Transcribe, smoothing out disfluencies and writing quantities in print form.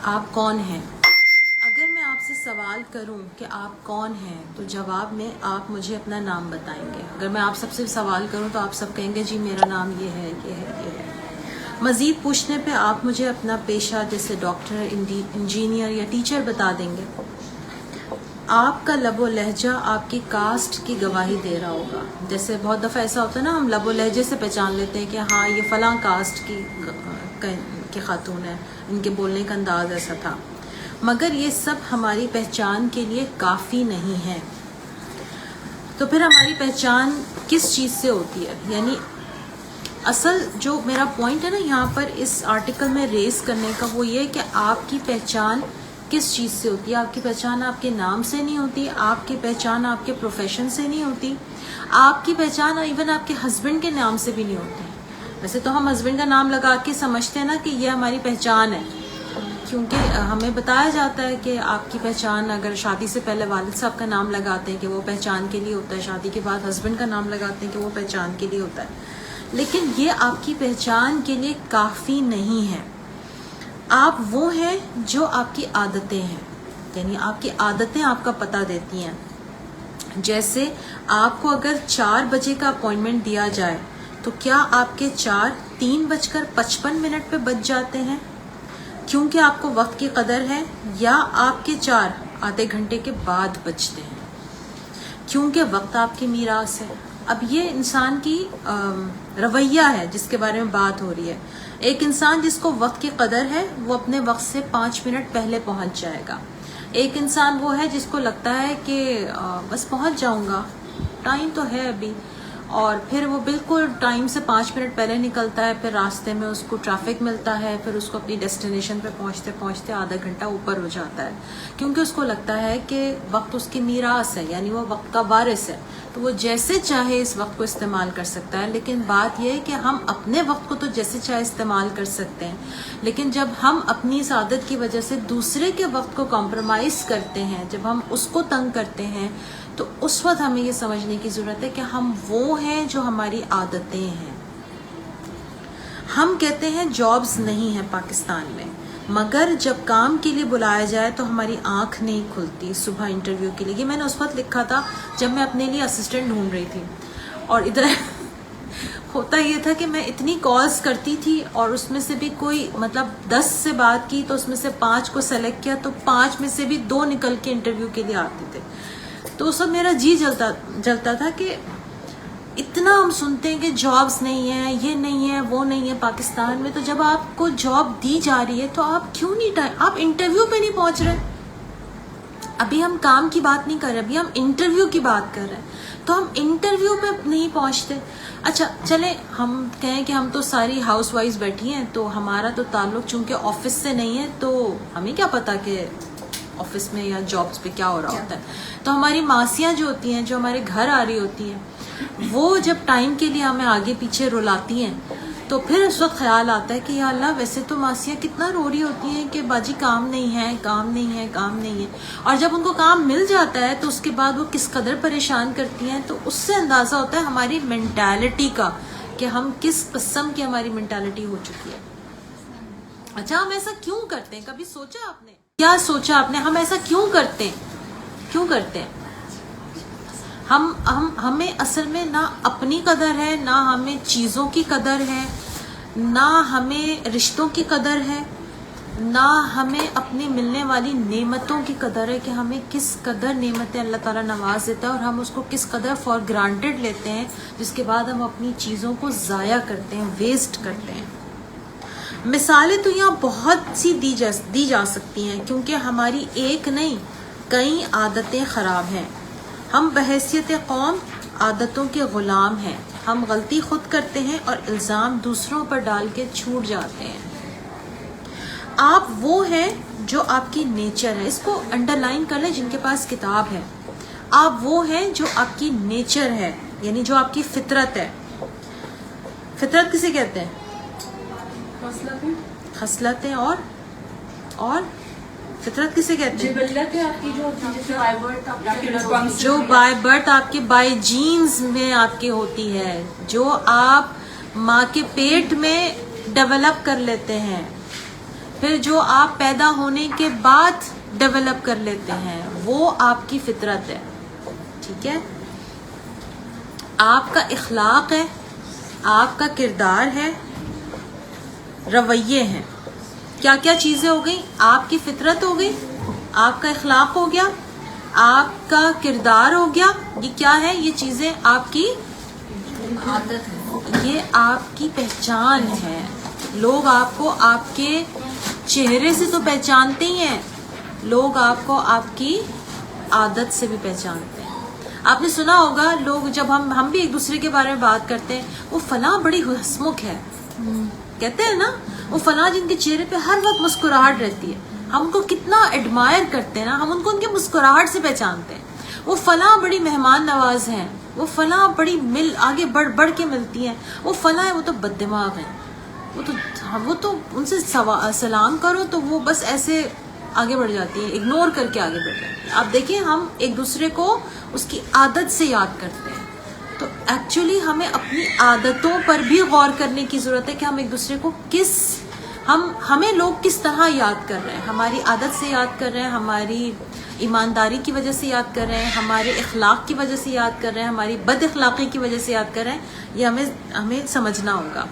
آپ کون ہیں. اگر میں آپ سے سوال کروں کہ آپ کون ہیں تو جواب میں آپ مجھے اپنا نام بتائیں گے. اگر میں آپ سب سے سوال کروں تو آپ سب کہیں گے جی میرا نام یہ ہے یہ ہے یہ ہے. مزید پوچھنے پہ آپ مجھے اپنا پیشہ جیسے ڈاکٹر انجینئر یا ٹیچر بتا دیں گے. آپ کا لب و لہجہ آپ کی کاسٹ کی گواہی دے رہا ہوگا. جیسے بہت دفعہ ایسا ہوتا ہے نا، ہم لب و لہجے سے پہچان لیتے ہیں کہ ہاں یہ فلاں کاسٹ کی خاتون ہے، ان کے بولنے کا انداز ایسا تھا. مگر یہ سب ہماری پہچان کے لیے کافی نہیں ہے. تو پھر ہماری پہچان کس چیز سے ہوتی ہے؟ یعنی اصل جو میرا پوائنٹ ہے نا یہاں پر اس آرٹیکل میں ریز کرنے کا، وہ یہ کہ آپ کی پہچان کس چیز سے ہوتی ہے. آپ کی پہچان آپ کے نام سے نہیں ہوتی، آپ کی پہچان آپ کے پروفیشن سے نہیں ہوتی، آپ کی پہچان ایون آپ کے ہسبینڈ کے نام سے بھی نہیں ہوتی. ویسے تو ہم ہسبینڈ کا نام لگا کے سمجھتے ہیں نا کہ یہ ہماری پہچان ہے، کیونکہ ہمیں بتایا جاتا ہے کہ آپ کی پہچان اگر شادی سے پہلے والد صاحب کا نام لگاتے ہیں کہ وہ پہچان کے لیے ہوتا ہے، شادی کے بعد ہسبینڈ کا نام لگاتے ہیں کہ وہ پہچان کے لیے ہوتا ہے. لیکن یہ آپ کی پہچان کے لیے کافی نہیں ہے. آپ وہ ہیں جو آپ کی عادتیں ہیں، یعنی آپ کی عادتیں آپ کا پتہ دیتی ہیں. جیسے آپ کو اگر 4 بجے کا اپوائنٹمنٹ دیا جائے تو کیا آپ کے 4 3:55 پہ بج جاتے ہیں کیونکہ آپ کو وقت کی قدر ہے، یا آپ کے 4 آدھے گھنٹے کے بعد بجتے ہیں کیونکہ وقت آپ کی میراث ہے؟ اب یہ انسان کی رویہ ہے جس کے بارے میں بات ہو رہی ہے. ایک انسان جس کو وقت کی قدر ہے وہ اپنے وقت سے 5 منٹ پہلے پہنچ جائے گا. ایک انسان وہ ہے جس کو لگتا ہے کہ بس پہنچ جاؤں گا، ٹائم تو ہے ابھی، اور پھر وہ بالکل ٹائم سے 5 منٹ پہلے نکلتا ہے. پھر راستے میں اس کو ٹریفک ملتا ہے، پھر اس کو اپنی ڈیسٹینیشن پہ پہنچتے پہنچتے آدھا گھنٹہ اوپر ہو جاتا ہے، کیونکہ اس کو لگتا ہے کہ وقت اس کی میراث ہے، یعنی وہ وقت کا وارث ہے. تو وہ جیسے چاہے اس وقت کو استعمال کر سکتا ہے. لیکن بات یہ ہے کہ ہم اپنے وقت کو تو جیسے چاہے استعمال کر سکتے ہیں، لیکن جب ہم اپنی اس عادت کی وجہ سے دوسرے کے وقت کو کمپرومائز کرتے ہیں، جب ہم اس کو تنگ کرتے ہیں، تو اس وقت ہمیں یہ سمجھنے کی ضرورت ہے کہ ہم وہ ہیں جو ہماری عادتیں ہیں. ہم کہتے ہیں جابز نہیں ہیں پاکستان میں، مگر جب کام کے لیے بلایا جائے تو ہماری آنکھ نہیں کھلتی. صبح انٹرویو کے لیے، یہ میں نے اس وقت لکھا تھا جب میں اپنے لیے اسسٹنٹ ڈھونڈ رہی تھی، اور ادھر ہوتا یہ تھا کہ میں اتنی کالز کرتی تھی اور اس میں سے بھی کوئی 10 سے بات کی تو اس میں سے 5 کو سلیکٹ کیا، تو 5 میں سے بھی 2 نکل کے انٹرویو کے لیے آتے تھے. تو اس وقت میرا جی جلتا تھا کہ اتنا ہم سنتے ہیں کہ جابز نہیں ہیں، یہ نہیں ہے، وہ نہیں ہے پاکستان میں. تو جب آپ کو جاب دی جا رہی ہے تو آپ کیوں نہیں آپ انٹرویو پہ نہیں پہنچ رہے؟ ابھی ہم کام کی بات نہیں کر رہے، ابھی ہم انٹرویو کی بات کر رہے ہیں. تو ہم انٹرویو پہ نہیں پہنچتے. اچھا چلیں ہم کہیں کہ ہم تو ساری ہاؤس وائز بیٹھی ہیں، تو ہمارا تو تعلق چونکہ آفس سے نہیں ہے، تو ہمیں کیا پتا کہ آفس میں یا جابس پہ کیا ہو رہا ہوتا ہے. تو ہماری ماسیاں جو ہوتی ہیں، جو ہمارے گھر آ رہی ہوتی ہیں، وہ جب ٹائم کے لیے ہمیں آگے پیچھے رلاتی ہیں تو پھر اس وقت خیال آتا ہے کہ یا اللہ ویسے تو ماسیاں کتنا رو رہی ہوتی ہیں کہ باجی کام نہیں ہے، کام نہیں ہے، کام نہیں ہے. اور جب ان کو کام مل جاتا ہے تو اس کے بعد وہ کس قدر پریشان کرتی ہیں. تو اس سے اندازہ ہوتا ہے ہماری مینٹالٹی کا کہ ہم کس قسم کی ہماری مینٹالٹی ہو چکی ہے. اچھا ہم ایسا کیوں کرتے ہیں؟ کبھی سوچا آپ نے؟ کیا سوچا آپ نے ہم ایسا کیوں کرتے ہیں؟ کیوں کرتے ہیں؟ ہمیں اصل میں نہ اپنی قدر ہے، نہ ہمیں چیزوں کی قدر ہے، نہ ہمیں رشتوں کی قدر ہے، نہ ہمیں اپنی ملنے والی نعمتوں کی قدر ہے کہ ہمیں کس قدر نعمتیں اللہ تعالیٰ نواز دیتا ہے اور ہم اس کو کس قدر فار گرانٹیڈ لیتے ہیں، جس کے بعد ہم اپنی چیزوں کو ضائع کرتے ہیں، ویسٹ کرتے ہیں. مثالیں تو یہاں بہت سی دی جا سکتی ہیں، کیونکہ ہماری ایک نہیں کئی عادتیں خراب ہیں. ہم بحیثیت قوم عادتوں کے غلام ہیں. ہم غلطی خود کرتے ہیں اور الزام دوسروں پر ڈال کے چھوٹ جاتے ہیں. آپ وہ ہیں جو آپ کی نیچر ہے. اس کو انڈر لائن کر لیں جن کے پاس کتاب ہے. آپ وہ ہیں جو آپ کی نیچر ہے، یعنی جو آپ کی فطرت ہے. فطرت کسے کہتے ہیں؟ خصلتیں. اور فطرت کسے کہتے ہیں؟ جبلت ہے آپ کی جو بائی برتھ آپ کے بائی جینز میں آپ کی ہوتی ہے، جو آپ ماں کے پیٹ میں ڈیولپ کر لیتے ہیں. پھر جو آپ پیدا ہونے کے بعد ڈیولپ کر لیتے ہیں وہ آپ کی فطرت ہے. ٹھیک ہے، آپ کا اخلاق ہے، آپ کا کردار ہے، رویے ہیں. کیا کیا چیزیں ہو گئی؟ آپ کی فطرت ہو گئی، آپ کا اخلاق ہو گیا، آپ کا کردار ہو گیا. یہ کیا ہے؟ یہ چیزیں آپ کی عادت ہے، یہ آپ کی پہچان ہے. لوگ آپ کو آپ کے چہرے سے تو پہچانتے ہی ہیں، لوگ آپ کو آپ کی عادت سے بھی پہچانتے ہیں. آپ نے سنا ہوگا لوگ جب ہم بھی ایک دوسرے کے بارے میں بات کرتے ہیں، وہ فلاں بڑی ہنسمکھ ہے کہتے ہیں نا، وہ فلاں جن کے چہرے پہ ہر وقت مسکراہٹ رہتی ہے، ہم ان کو کتنا ایڈمائر کرتے ہیں نا، ہم ان کو ان کے مسکراہٹ سے پہچانتے ہیں. وہ فلاں بڑی مہمان نواز ہیں، وہ فلاں بڑی آگے بڑھ کے ملتی ہیں، وہ فلاں وہ تو بد دماغ ہیں، وہ تو ان سے سلام کرو تو وہ بس ایسے آگے بڑھ جاتی ہے، اگنور کر کے آگے بڑھ جاتی ہے. آپ دیکھیں ہم ایک دوسرے کو اس کی عادت سے یاد کرتے ہیں. تو ایکچولی ہمیں اپنی عادتوں پر بھی غور کرنے کی ضرورت ہے کہ ہم ایک دوسرے کو ہمیں لوگ کس طرح یاد کر رہے ہیں. ہماری عادت سے یاد کر رہے ہیں، ہماری ایمانداری کی وجہ سے یاد کر رہے ہیں، ہمارے اخلاق کی وجہ سے یاد کر رہے ہیں، ہماری بد اخلاقی کی وجہ سے یاد کر رہے ہیں. یہ ہمیں سمجھنا ہوگا.